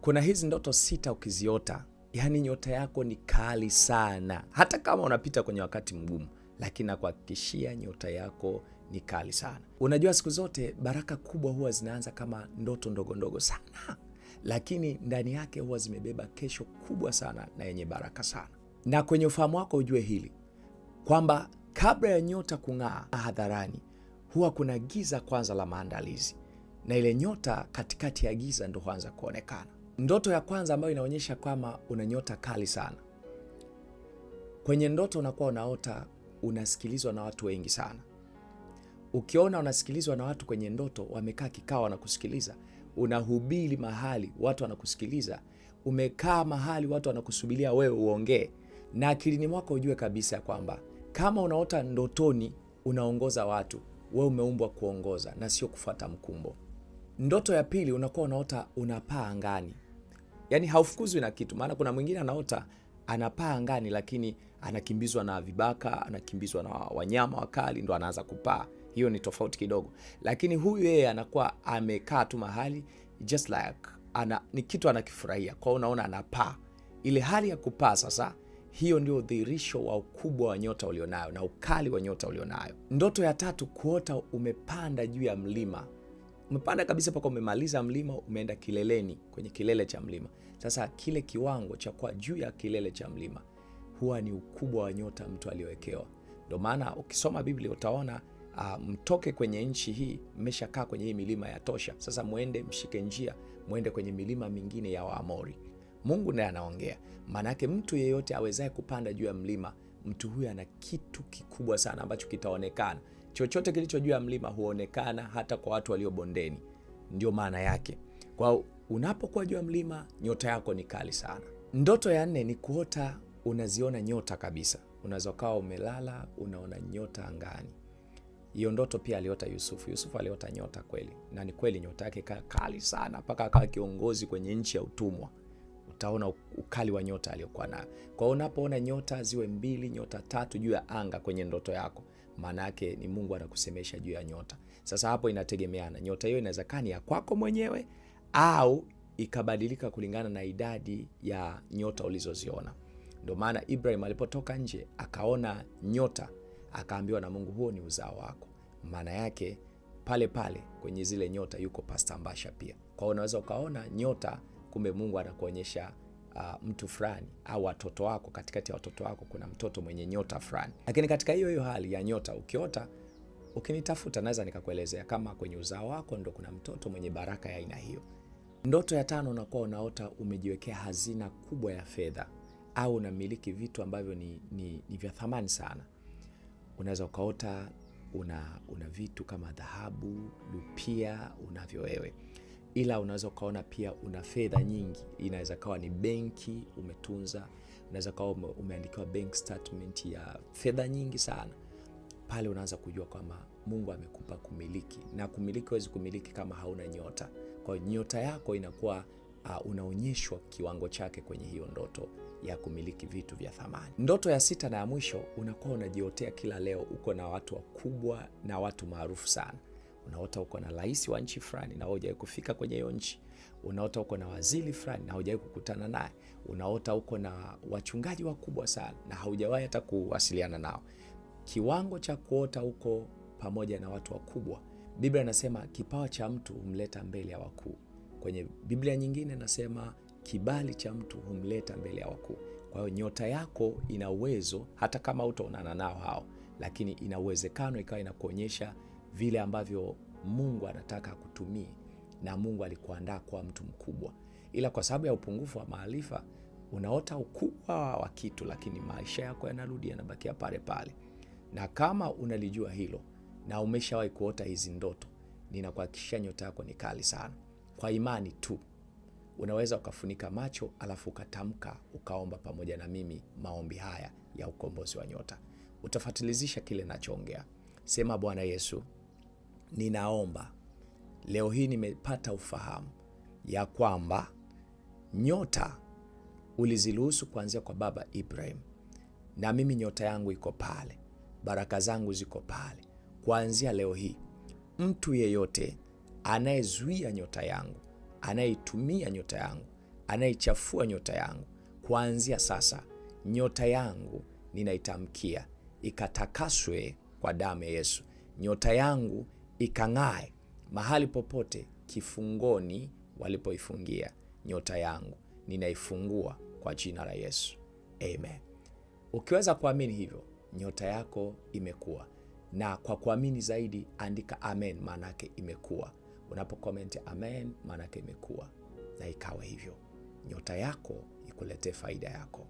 Kuna hizi ndoto 6 ukiziota, yani nyota yako ni kali sana. Hata kama unapita kwenye wakati mgumu, lakini nakuhakikishia nyota yako ni kali sana. Unajua siku zote baraka kubwa huwa zinaanza kama ndoto ndogo ndogo sana, lakini ndani yake huwa zimebeba kesho kubwa sana na yenye baraka sana. Na kwenye ufahamu wako ujue hili kwamba kabla ya nyota kung'aa hadharani, huwa kuna giza kwanza la maandalizi, na ile nyota katikati ya giza ndo huanza kuonekana. Ndoto ya kwanza ambayo inaonyesha kama una nyota kali sana. Kwenye ndoto unakuwa unaota unasikilizwa na watu wengi sana. Ukiona unasikilizwa na watu kwenye ndoto, wamekaa kikao wanakusikiliza, unahubiri mahali watu wanakusikiliza, umekaa mahali watu wanakusubiria wewe uongee, na akilini mwako ujue kabisa kwamba kama unaota ndotoni unaongoza watu, wewe umeumbwa kuongoza na sio kufuata mkumbo. Ndoto ya pili unakuwa unaota unapaa angani. Yaani haufukuzwi na kitu, maana kuna mwingine anaota anapaa angani lakini anakimbizwa na vibaka, anakimbizwa na wanyama wakali ndo anaanza kupaa. Hiyo ni tofauti kidogo. Lakini huyu yeye anakuwa amekaa tu mahali just like ni kitu anakifurahia. Kwa unaona anapaa. Ile hali ya kupaa sasa, hiyo ndio udhihirisho wa ukubwa wa nyota ulionayo na ukali wa nyota ulionayo. Ndoto ya tatu kuota umepanda juu ya mlima. Umepanda kabisa mpaka umemaliza mlima, umeenda kileleni, kwenye kilele cha mlima. Sasa kile kiwango cha kuwa juu ya kilele cha mlima huwa ni ukubwa wa nyota mtu aliyowekewa. Ndio maana ukisoma Biblia utaona mtoke kwenye nchi hii, mmeshakaa kwenye hii milima ya tosha. Sasa muende mshike njia, muende kwenye milima mingine ya Waamori. Mungu ndiye anaongea. Maana yake mtu yeyote awezaye kupanda juu ya mlima, mtu huyu ana kitu kikubwa sana ambacho kitaonekana. Chochote kilicho juu ya mlima huonekana hata kwa watu walio bondeni. Ndio maana yake. Kwa unapokuwa juu ya mlima, nyota yako ni kali sana. Ndoto ya 4 ni kuota unaziona nyota kabisa. Unaweza kuwa umelala unaona nyota angani. Hiyo ndoto pia aliota Yusufu. Yusufu aliota nyota kweli. Na ni kweli nyota yake kali sana mpaka akawa kiongozi kwenye nchi ya utumwa. Utaona ukali wa nyota aliyokuwa nayo. Kwa hiyo unapoona nyota ziwe 2, nyota 3 juu ya anga kwenye ndoto yako, maana yake ni Mungu anakusemesha juu ya nyota. Sasa hapo inategemeana. Nyota hiyo inaweza kuwa ni ya kwako mwenyewe au ikabadilika kulingana na idadi ya nyota ulizoziona. Ndio maana Ibrahim alipotoka nje akaona nyota, akaambiwa na Mungu, huo ni uzao wako. Maana yake pale pale kwenye zile nyota yuko Pastor Mbasha pia. Kwa hiyo unaweza ukaona nyota, kumbe Mungu anakuonyesha mtu fulani au watoto wako, katikati ya watoto wako kuna mtoto mwenye nyota fulani. Lakini katika hiyo hali ya nyota ukiota, ukinitafuta naweza nikakuelezea kama kwenye uzao wako ndo kuna mtoto mwenye baraka ya aina hiyo. Ndoto ya 5 unakuwa unaota umejiwekea hazina kubwa ya fedha au unamiliki vitu ambavyo ni vya thamani sana. Unaweza ukaota una vitu kama dhahabu, rupia unavyo wewe. Ila unaweza ukaona pia una fedha nyingi. Inaweza kawa ni benki umetunza, unaweza kawa umeandikiwa bank statement ya fedha nyingi sana. Pale unaanza kujua kwamba Mungu amekupa kumiliki, na kumiliki huwezi kumiliki kama hauna nyota. Kwa hiyo nyota yako inakuwa unaonyeshwa kiwango chake kwenye hiyo ndoto ya kumiliki vitu vya thamani. Ndoto ya 6 na ya mwisho unakuwa unajiotea kila leo uko na watu wakubwa na watu maarufu sana. Unaota uko na rais wa nchi fulani na hujawahi kufika kwenye hiyo nchi. Unaota uko na waziri fulani na hujawahi kukutana naye. Unaota uko na wachungaji wakubwa sana na haujawahi hata kuwasiliana nao. Kiwango cha kuota uko pamoja na watu wakubwa. Biblia inasema kipawa cha mtu humleta mbele ya wakuu. Kwenye Biblia nyingine nasema kibali cha mtu humleta mbele ya wakuu. Kwa hiyo nyota yako ina uwezo, hata kama utaonana nao hao, lakini ina uwezekano ikawa inakuonyesha vile ambavyo Mungu anataka kutumie, na Mungu alikuandaa kwa mtu mkubwa. Ila kwa sababu ya upungufu wa maarifa, unaota ukubwa wa kitu lakini maisha yako yanarudi yanabakia pale pale. Na kama unalijua hilo na umeshawahi kuota hizi ndoto, ninakuhakikishia nyota yako ni kali sana. Kwa imani tu unaweza ukafunika macho alafu ukatamka, ukaomba pamoja na mimi maombi haya ya ukombozi wa nyota. Utafatilizisha kile ninachoongea. Sema, Bwana Yesu, ninaomba leo hii nimepata ufahamu ya kwamba nyota uliziruhusu kuanzia kwa baba Ibrahim, na mimi nyota yangu iko pale, baraka zangu ziko pale. Kuanzia leo hii mtu yeyote anayezuia nyota yangu, anayeitumia nyota yangu, anayechafua nyota yangu, kuanzia sasa nyota yangu ninaitamkia ikatakaswe kwa damu ya Yesu. Nyota yangu ikang'ae mahali popote kifungoni walipoifungia nyota yangu, ninaifungua kwa jina la Yesu. Amen. Ukiweza kuamini hivyo, nyota yako imekuwa. Na kwa kuamini zaidi, andika amen, maana yake imekuwa. Unapokomenti amen, maana yake imekuwa. Na ikawa hivyo. Nyota yako ikuletee faida yako.